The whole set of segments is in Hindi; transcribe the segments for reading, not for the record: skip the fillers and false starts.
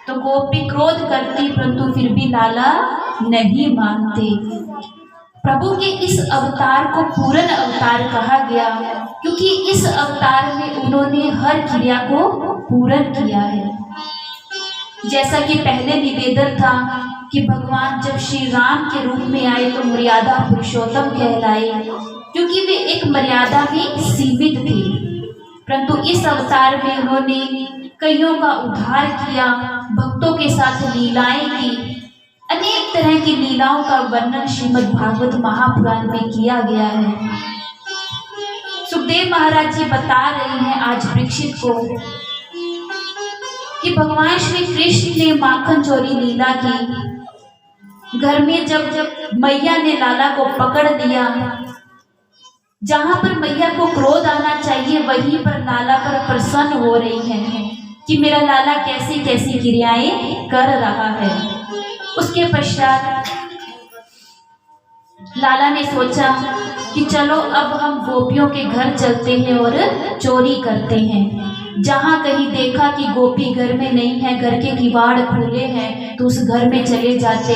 तो गोपी क्रोध करती, परंतु फिर भी लाला नहीं मानते। प्रभु के इस अवतार को पूर्ण अवतार कहा गया, क्योंकि इस अवतार में उन्होंने हर क्रिया को पूर्ण किया है। जैसा कि पहले निवेदन था कि भगवान जब श्री राम के रूप में आए तो मर्यादा पुरुषोत्तम कहलाए, क्योंकि वे एक मर्यादा में सीमित थे। परंतु इस अवतार में उन्होंने कईयों का उद्धार किया, भक्तों के साथ लीलाएं की। अनेक तरह की लीलाओं का वर्णन श्रीमद् भागवत महापुराण में किया गया है। सुखदेव महाराज जी बता रहे हैं आज परीक्षित को कि भगवान श्री कृष्ण ने माखन चोरी लीला की। घर में जब मैया ने लाला को पकड़ लिया, जहां पर मैया को क्रोध आना चाहिए वहीं पर लाला पर प्रसन्न हो रही है कि मेरा लाला कैसी कैसी क्रियाएं कर रहा है। उसके पश्चात लाला ने सोचा कि चलो अब हम गोपियों के घर चलते हैं और चोरी करते हैं। जहां कहीं देखा कि गोपी घर में नहीं है, घर के किवाड़ खुले हैं, तो उस घर में चले जाते,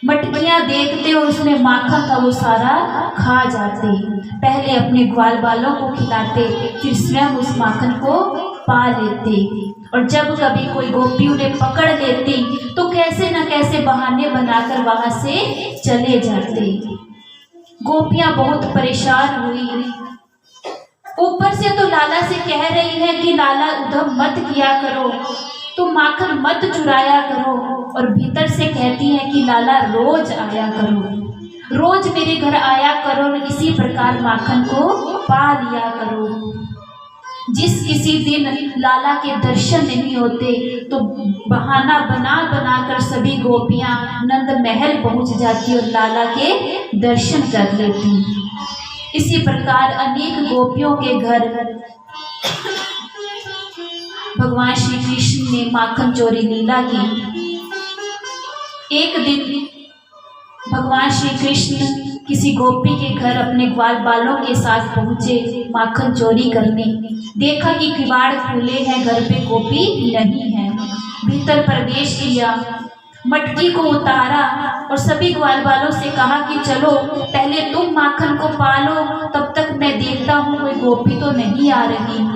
मटकियां देखते और उसमें माखन था वो सारा खा जाते। पहले अपने ग्वाल बालों को खिलाते, फिर स्वयं उस माखन को पा लेते। और जब कभी कोई गोपी उन्हें पकड़ लेती तो कैसे न कैसे बहाने बनाकर वहां से चले जाते। गोपियां बहुत परेशान हुई। ऊपर से तो लाला से कह रही है कि लाला उधम मत किया करो, तुम माखन मत चुराया करो, और भीतर से कहती है कि लाला रोज आया करो, रोज मेरे घर आया करो और इसी प्रकार माखन को पा लिया करो। जिस किसी दिन लाला के दर्शन नहीं होते तो बहाना बना बना कर सभी गोपियां नंद महल पहुंच जाती और लाला के दर्शन कर लेती। इसी प्रकार अनेक गोपियों के घर भगवान श्री कृष्ण ने माखन चोरी लीला की। एक दिन भगवान श्री कृष्ण किसी गोपी के घर अपने ग्वाल बालों के साथ पहुंचे माखन चोरी करने। देखा कि किवाड़ खुले हैं, घर पे गोपी नहीं है। भीतर प्रवेश किया, मटकी को उतारा और सभी ग्वाल बालों से कहा कि चलो पहले तुम माखन को पालो, तब तक मैं देखता हूँ कोई गोपी तो नहीं आ रही।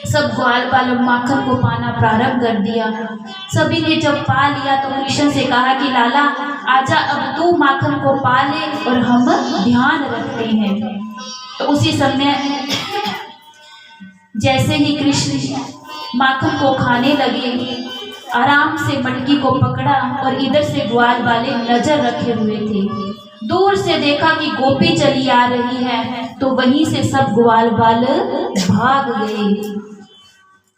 सब ग्वाल बालों माखन को पाना प्रारंभ कर दिया। सभी ने जब पा लिया तो कृष्ण से कहा कि लाला आजा, अब तू माखन को पा ले और हम ध्यान रखते हैं। तो उसी समय जैसे ही कृष्ण माखन को खाने लगे, आराम से मटकी को पकड़ा और इधर से ग्वाल वाले नजर रखे हुए थे। दूर से देखा कि गोपी चली आ रही है तो वहीं से सब ग्वाल बाल भाग गए।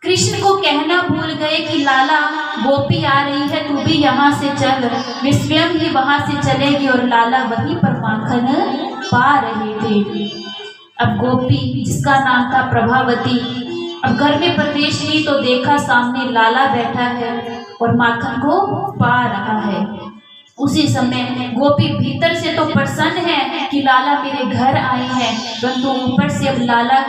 कृष्ण को कहना भूल गए कि लाला गोपी आ रही है, तू भी यहाँ से चल। वे स्वयं ही वहां से चले गए और लाला वहीं पर माखन पा रहे थे। अब गोपी जिसका नाम था प्रभावती अब घर में प्रवेश की तो देखा सामने लाला बैठा है और माखन को पा रहा है। उसी समय गोपी भीतर से तो प्रसन्न है कि लाला मेरे घर आए हैं, परंतु ऊपर से अब लाला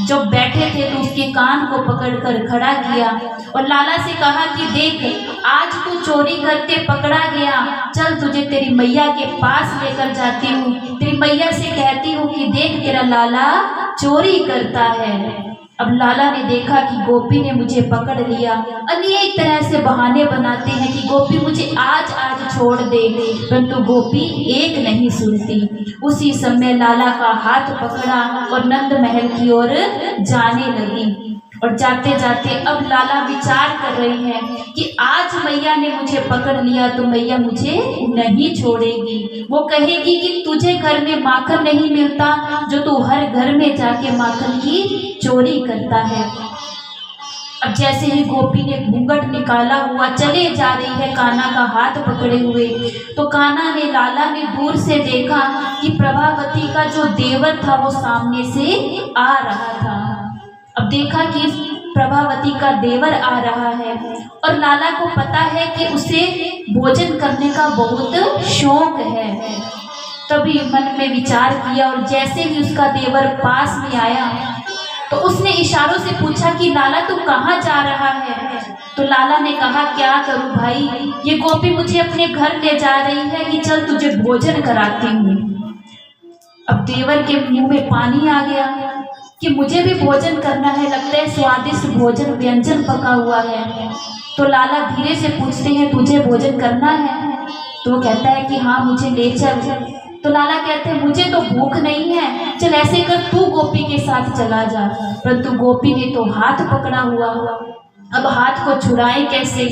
जब बैठे थे तो उसके कान को पकड़कर खड़ा किया और लाला से कहा कि देख आज तू चोरी करते पकड़ा गया, चल तुझे तेरी मैया के पास लेकर जाती हूँ। तेरी मैया से कहती हूँ कि देख तेरा लाला चोरी करता है। अब लाला ने देखा कि गोपी ने मुझे पकड़ लिया। अनेक तरह से बहाने बनाते हैं कि गोपी मुझे आज छोड़ दे, परंतु गोपी एक नहीं सुनती। उसी समय लाला का हाथ पकड़ा और नंद महल की ओर जाने लगी। और जाते जाते अब लाला विचार कर रही है कि आज मैया ने मुझे पकड़ लिया तो मैया मुझे नहीं छोड़ेगी। वो कहेगी कि तुझे घर में माखन नहीं मिलता जो तू हर घर में जाके माखन की चोरी करता है। अब जैसे ही गोपी ने घूंघट निकाला हुआ चले जा रही है कान्हा का हाथ पकड़े हुए, तो कान्हा ने लाला ने दूर से देखा कि प्रभावती का जो देवर था वो सामने से आ रहा था। अब देखा कि प्रभावती का देवर आ रहा है और लाला को पता है कि उसे भोजन करने का बहुत शौक है। तभी मन में विचार किया और जैसे ही उसका देवर पास में आया तो उसने इशारों से पूछा कि लाला तू कहाँ जा रहा है। तो तो लाला ने कहा क्या करूं भाई, ये गोपी मुझे अपने घर ले जा रही है कि चल तुझे भोजन कराती हूँ। अब देवर के मुंह में पानी आ गया कि मुझे भी भोजन करना है, लगता है स्वादिष्ट भोजन व्यंजन पका हुआ है। तो लाला धीरे से पूछते हैं तुझे भोजन करना है? तो वो कहता है कि हाँ मुझे ले चल। तो लाला कहते हैं मुझे तो भूख नहीं है, चल ऐसे कर तू गोपी के साथ चला जा। परंतु गोपी ने तो हाथ पकड़ा हुआ, अब हाथ को छुड़ाए कैसे।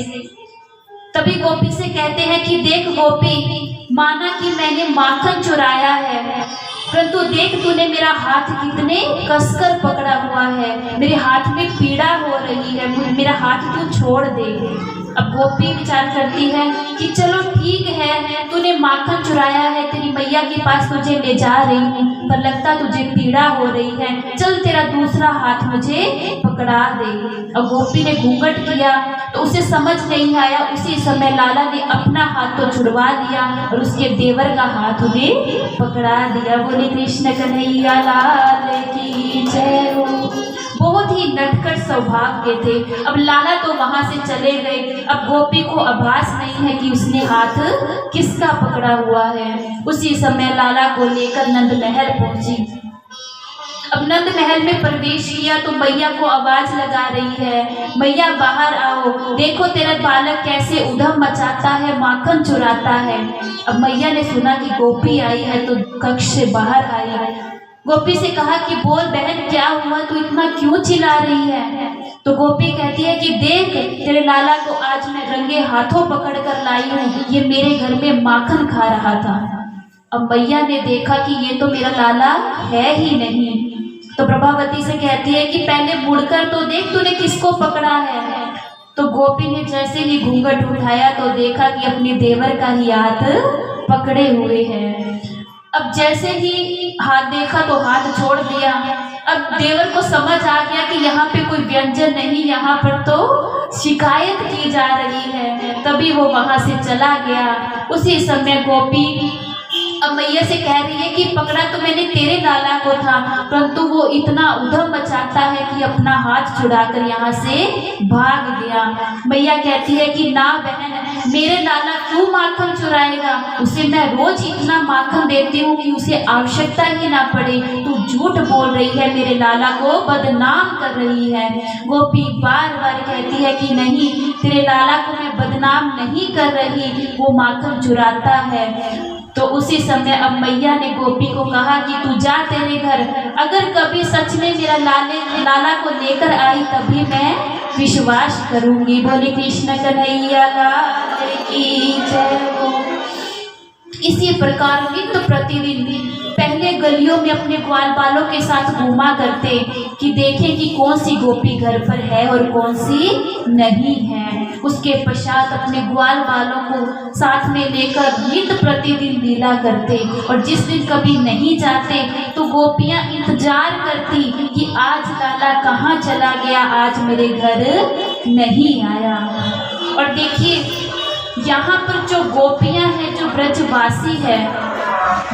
तभी गोपी से कहते हैं कि देख गोपी, माना कि मैंने माखन चुराया है, परंतु देख तूने मेरा हाथ कितने कसकर पकड़ा हुआ है, मेरे हाथ में पीड़ा हो रही है, मेरा हाथ तू छोड़ दे। अब गोपी विचार करती है कि चलो ठीक है, तूने माखन चुराया है, तेरी मैया के पास तुझे ले जा रही हूँ, पर लगता तुझे पीड़ा हो रही है, चल तेरा दूसरा हाथ मुझे पकड़ा दे। अब गोपी ने घूंघट किया तो उसे समझ नहीं आया। उसी समय लाला ने अपना हाथ तो छुड़वा लिया और उसके देवर का हाथ उन्हें पकड़ा दिया। बोले कृष्ण कन्हैया लाल की जय हो। बहुत ही नटखट स्वभाव के थे। अब लाला तो वहां से चले गए। अब गोपी को आभास नहीं है कि उसने हाथ किसका पकड़ा हुआ है। उसी समय लाला को लेकर नंद महल पहुंची। अब नंद महल में प्रवेश किया तो मैया को आवाज लगा रही है, मैया बाहर आओ, देखो तेरा बालक कैसे उधम मचाता है, माखन चुराता है। अब मैया ने सुना कि गोपी आई है तो कक्ष से बाहर आई। गोपी से कहा कि बोल बहन क्या हुआ, तू इतना क्यों चिल्ला रही है? तो गोपी कहती है कि देख तेरे लाला को आज मैं रंगे हाथों पकड़ कर लाई हूँ, ये मेरे घर में माखन खा रहा था। अब मैया ने देखा कि ये तो मेरा लाला है ही नहीं, तो प्रभावती से कहती है कि पहले मुड़कर तो देख तूने किसको पकड़ा है। तो गोपी ने जैसे ही घूंघट उठाया तो देखा कि अपने देवर का ही हाथ पकड़े हुए हैं। अब जैसे ही हाथ देखा तो हाथ छोड़ दिया। अब देवर को समझ आ गया कि यहाँ पे कोई व्यंजन नहीं, यहाँ पर तो शिकायत की जा रही है। तभी वो वहां से चला गया। उसी समय गोपी अब मैया से कह रही है कि पकड़ा तो मैंने तेरे लाला को था, परंतु वो इतना उधम मचाता है कि अपना हाथ छुड़ाकर यहाँ से भाग गया। मैया कहती है कि ना बहन, मेरे लाला क्यों माखन चुराएगा, उसे मैं रोज इतना माखन देती हूँ कि उसे आवश्यकता ही ना पड़े। तू झूठ बोल रही है, मेरे लाला को बदनाम कर रही है। गोपी बार बार कहती है कि नहीं, तेरे लाला को मैं बदनाम नहीं कर रही, वो माखन चुराता है। तो उसी समय अब मैया ने गोपी को कहा कि तू जा तेरे घर, अगर कभी सच में मेरा लाला को लेकर आई तभी मैं विश्वास करूंगी। बोले कृष्ण कन्हैया लाल की जय हो। इसी प्रकार नित्य प्रतिदिन पहले गलियों में अपने ग्वाल बालों के साथ घूमा करते कि देखें कि कौन सी गोपी घर पर है और कौन सी नहीं है। उसके पश्चात अपने ग्वाल बालों को साथ में लेकर नित्य प्रतिदिन लीला करते और जिस दिन कभी नहीं जाते तो गोपियां इंतजार करती कि आज लाला कहाँ चला गया, आज मेरे घर नहीं आया। और देखिए यहाँ पर जो गोपियां हैं, जो ब्रजवासी है,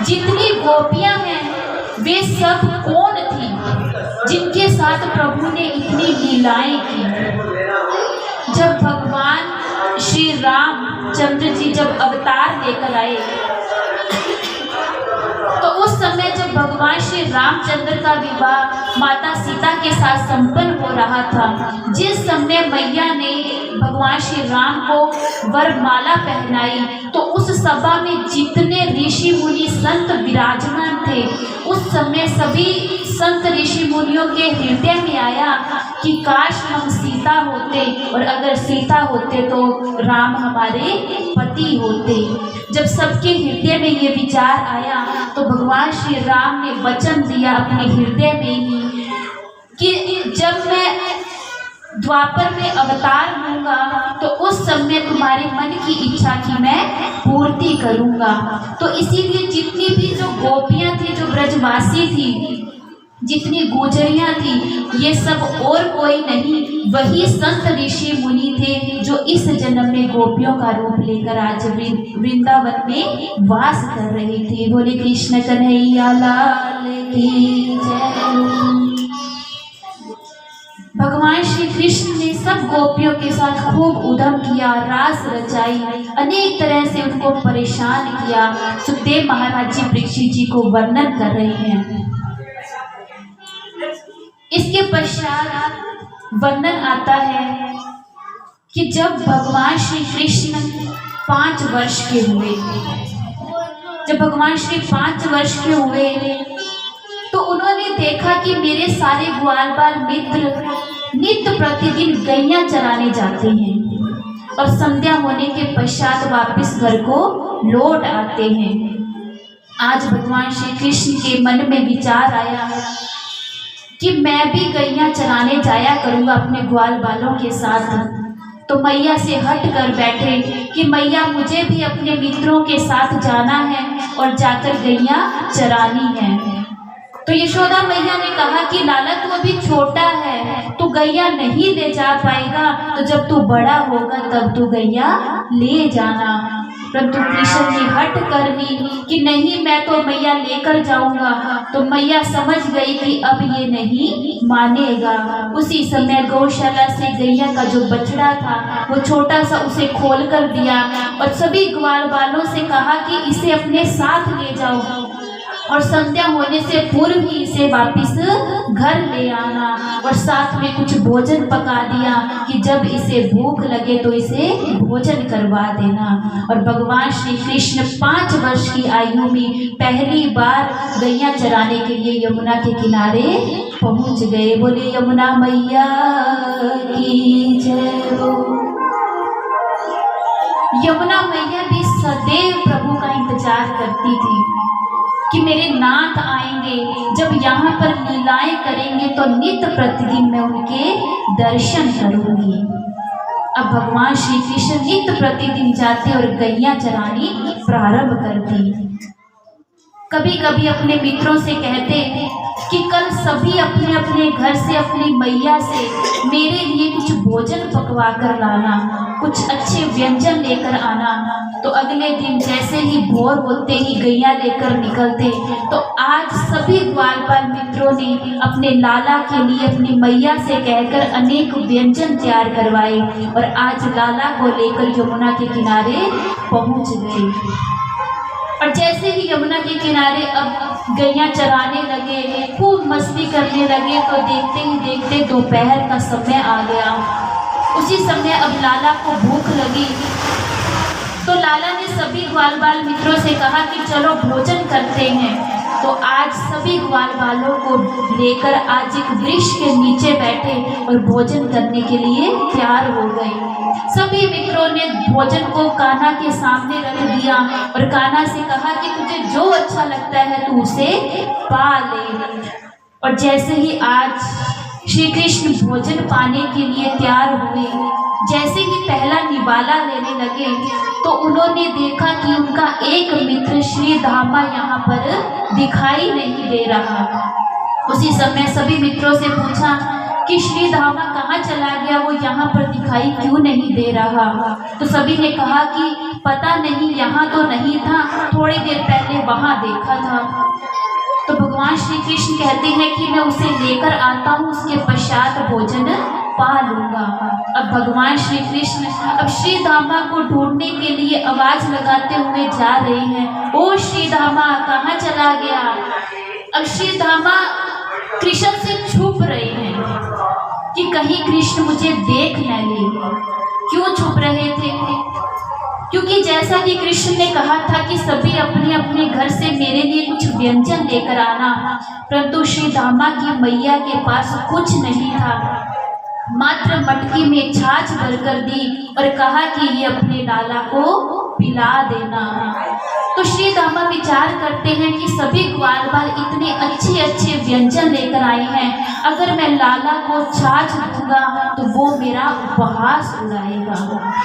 जितनी गोपियां हैं वे सब कौन थी जिनके साथ प्रभु ने इतनी लीलाएं की। जब भगवान श्री रामचंद्र जी जब अवतार लेकर आए तो उस समय जब भगवान श्री रामचंद्र का विवाह माता सीता के साथ संपन्न हो रहा था, जिस समय मैया ने भगवान श्री राम को वरमाला पहनाई तो उस सभा में जितने ऋषि मुनि संत विराजमान थे, उस समय सभी संत ऋषि मुनियों के हृदय में आया कि काश हम सीता होते और अगर सीता होते तो राम हमारे पति होते। जब सबके हृदय में ये विचार आया तो भगवान श्री राम ने वचन दिया अपने हृदय में ही कि जब मैं द्वापर में अवतार लूंगा तो उस समय तुम्हारे मन की इच्छा की मैं पूर्ति करूंगा। तो इसीलिए जितनी भी जो गोपियां थी, जो ब्रजवासी थी, जितनी गुजरियां थी, ये सब और कोई नहीं, वही संत ऋषि मुनि थे जो इस जन्म में गोपियों का रूप लेकर आज वृंदावन में वास कर रहे थे। बोले कृष्ण कन्हैया लाल की जय। भगवान श्री कृष्ण ने सब सब गोपियों के साथ खूब उद्यम किया, रास रचाई, अनेक तरह से उनको परेशान किया। सुखदेव महाराज जी परीक्षित जी को वर्णन कर रहे हैं। इसके पश्चात वर्णन आता है कि जब भगवान श्री कृष्ण 5 वर्ष के हुए, जब भगवान श्री 5 वर्ष के हुए तो उन्होंने देखा कि मेरे सारे ग्वाल बाल मित्र नित्य प्रतिदिन गैया चराने जाते हैं और संध्या होने के पश्चात वापस घर को लौट आते हैं। आज भगवान श्री कृष्ण के मन में विचार आया कि मैं भी गैया चराने जाया करूँगा अपने ग्वाल बालों के साथ। तो मैया से हट कर बैठे कि मैया मुझे भी अपने मित्रों के साथ जाना है और जाकर गैया चरानी है। तो यशोदा मैया ने कहा कि लाला तू अभी छोटा है, तू गैया नहीं ले जा पाएगा, तो जब तू बड़ा होगा तब तू गैया ले जाना। परंतु कृष्ण ने हट कर ली कि नहीं, मैं तो मैया लेकर जाऊंगा। तो मैया समझ गई कि अब ये नहीं मानेगा। उसी समय गौशाला से गैया का जो बछड़ा था वो छोटा सा उसे खोल कर दिया और सभी ग्वाल बालों से कहा कि इसे अपने साथ ले जाओ और संध्या होने से पूर्व ही इसे वापस घर ले आना और साथ में कुछ भोजन पका दिया कि जब इसे भूख लगे तो इसे भोजन करवा देना। और भगवान श्री कृष्ण 5 वर्ष की आयु में पहली बार गैया चराने के लिए यमुना के किनारे पहुंच गए। बोले यमुना मैया की जय हो। यमुना मैया भी सदैव प्रभु का इंतजार करती थी कि मेरे नाथ आएंगे, जब यहाँ पर लीलाएं करेंगे तो नित्य प्रतिदिन मैं उनके दर्शन करूंगी। अब भगवान श्री कृष्ण नित्य प्रतिदिन जाते और गैया चरानी प्रारंभ करती। कभी कभी अपने मित्रों से कहते कि कल सभी अपने अपने घर से अपनी मैया से मेरे लिए कुछ भोजन पकवा कर लाना, कुछ अच्छे व्यंजन लेकर आना। तो अगले दिन जैसे ही भोर होते ही गैया लेकर निकलते। तो आज सभी ग्वाल बाल मित्रों ने अपने लाला के लिए अपनी मैया से कहकर अनेक व्यंजन तैयार करवाए और आज लाला को लेकर यमुना के किनारे पहुंच गए। और जैसे ही यमुना के किनारे अब गैया चराने लगे, खूब मस्ती करने लगे, तो देखते ही देखते दोपहर का समय आ गया। उसी समय अब लाला को भूख लगी तो लाला ने सभी ग्वाल बाल मित्रों से कहा कि चलो भोजन करते हैं। तो आज सभी ग्वाल बालों को लेकर आज एक वृक्ष के नीचे बैठे और भोजन करने के लिए तैयार हो गए। सभी मित्रों ने भोजन को कान्हा के सामने रख दिया और कान्हा से कहा कि तुझे जो अच्छा लगता है तू उसे पा ले। और जैसे ही आज श्री कृष्ण भोजन पाने के लिए तैयार हुए, जैसे ही पहला निवाला लेने लगे तो उन्होंने देखा कि उनका एक मित्र श्री धामा यहाँ पर दिखाई नहीं दे रहा। उसी समय सभी मित्रों से पूछा कि श्री धामा कहाँ चला गया, वो यहाँ पर दिखाई क्यों नहीं दे रहा। तो सभी ने कहा कि पता नहीं, यहाँ तो नहीं था, थोड़ी देर पहले वहाँ देखा था। तो भगवान श्री कृष्ण कहते हैं कि मैं उसे लेकर आता हूँ, उसके पश्चात भोजन पा लूंगा। अब भगवान श्री कृष्ण अब श्री धामा को ढूंढने के लिए आवाज लगाते हुए जा रहे हैं, ओ श्री धामा कहाँ चला गया। अब श्री धामा कृष्ण से छुप रहे हैं कि कहीं कृष्ण मुझे देख न ले। क्यों छुप रहे थे? क्योंकि जैसा कि कृष्ण ने कहा था कि सभी अपने अपने घर से मेरे लिए कुछ व्यंजन लेकर आना, परंतु श्री धामा की मैया के पास कुछ नहीं था। मात्र मटकी में छाछ भरकर दी और कहा कि ये अपने लाला को पिला देना। तो श्री धामा विचार करते हैं कि सभी ग्वाल बाल इतने अच्छे अच्छे व्यंजन लेकर आए हैं, अगर मैं लाला को छाछ दूंगा तो वो मेरा उपहास उड़ाएगा।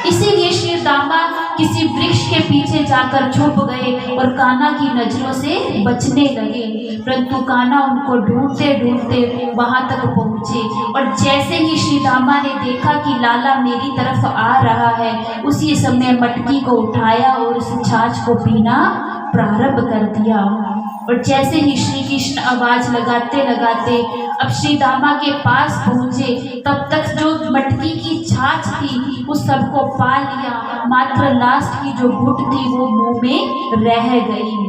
इसीलिए श्री धामा किसी वृक्ष के पीछे जाकर छुप गए और कान्हा की नजरों से बचने लगे। परंतु कान्हा उनको ढूंढते ढूंढते वहां तक पहुंचे और जैसे ही श्री धामा ने देखा कि लाला मेरी तरफ आ रहा है, उसी समय मटकी को उठाया और उस छाछ को पीना प्रारंभ कर दिया। और जैसे ही श्री कृष्ण आवाज लगाते लगाते अब श्री दामा के पास पहुंचे, तब तक जो मटकी की छाछ थी उस सबको पा लिया, मात्र लास्ट की जो घुट थी वो मुंह में रह गई।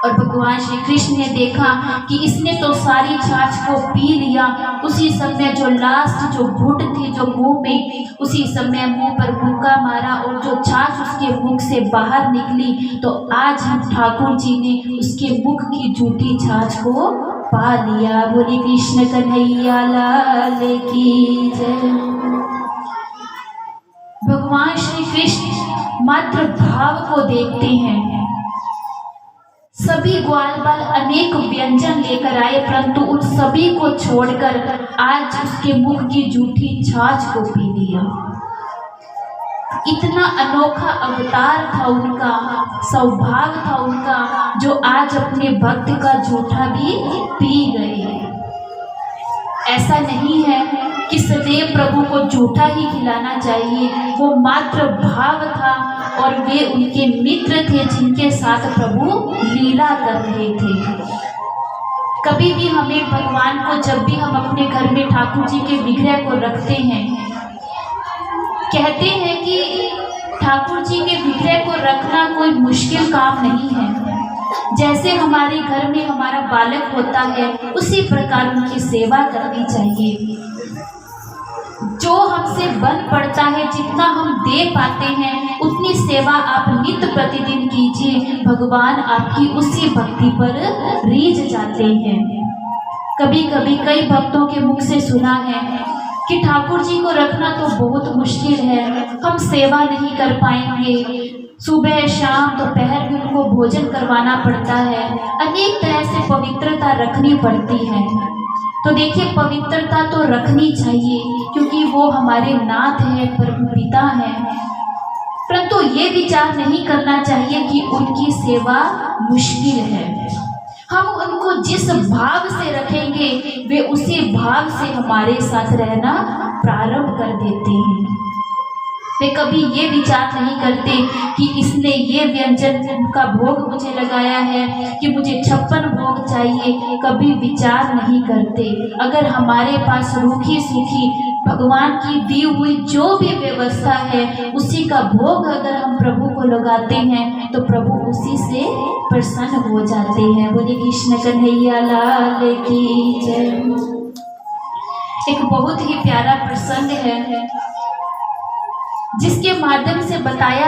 और भगवान श्री कृष्ण ने देखा कि इसने तो सारी छाछ को पी लिया। उसी समय जो लास्ट जो घुट थी जो मुंह में, उसी समय मुंह पर मुक्का मारा और जो छाछ उसके मुख से बाहर निकली, तो आज हम ठाकुर जी ने उसके मुख की जूठी छाछ को पा लिया। बोले कृष्ण कन्हैया लाल की जय। भगवान श्री कृष्ण मात्र भाव को देखते हैं। सभी ग्वाल बाल अनेक व्यंजन लेकर आए, परंतु उन सभी को छोड़कर आज उसके मुख की जूठी छाछ को पी लिया। इतना अनोखा अवतार था उनका, सौभाग्य था उनका, जो आज अपने भक्त का जूठा भी पी गए। ऐसा नहीं है कि सदैव प्रभु को जूठा ही खिलाना चाहिए, वो मात्र भाव था और वे उनके मित्र थे जिनके साथ प्रभु लीला कर रहे थे। कभी भी हमें भगवान को, जब भी हम अपने घर में ठाकुर जी के विग्रह को रखते हैं, कहते हैं कि ठाकुर जी के विग्रह को रखना कोई मुश्किल काम नहीं है। जैसे हमारे घर में हमारा बालक होता है, उसी प्रकार उनकी सेवा करनी चाहिए। जो हमसे बन पड़ता है, जितना हम दे पाते हैं, उतनी सेवा आप नित्य प्रतिदिन कीजिए। भगवान आपकी उसी भक्ति पर रीझ जाते हैं। कभी कभी कई भक्तों के मुख से सुना है कि ठाकुर जी को रखना तो बहुत मुश्किल है, हम सेवा नहीं कर पाएंगे, सुबह शाम दोपहर में उनको भोजन करवाना पड़ता है, अनेक तरह से पवित्रता रखनी पड़ती है। तो देखिए, पवित्रता तो रखनी चाहिए क्योंकि वो हमारे नाथ हैं, प्रभु पिता हैं, परंतु ये विचार नहीं करना चाहिए कि उनकी सेवा मुश्किल है। हम उनको जिस भाव से रखेंगे, वे उसी भाव से हमारे साथ रहना प्रारंभ कर देते हैं। वे कभी ये विचार नहीं करते कि इसने ये व्यंजन का भोग मुझे लगाया है कि मुझे 56 भोग चाहिए, कभी विचार नहीं करते। अगर हमारे पास रूखी सूखी भगवान की दी हुई जो भी व्यवस्था है, उसी का भोग अगर हम प्रभु को लगाते हैं तो प्रभु उसी से प्रसन्न हो जाते हैं। बोले कृष्ण कन्हैया लाल की जय। एक बहुत ही प्यारा प्रसंग है जिसके माध्यम से बताया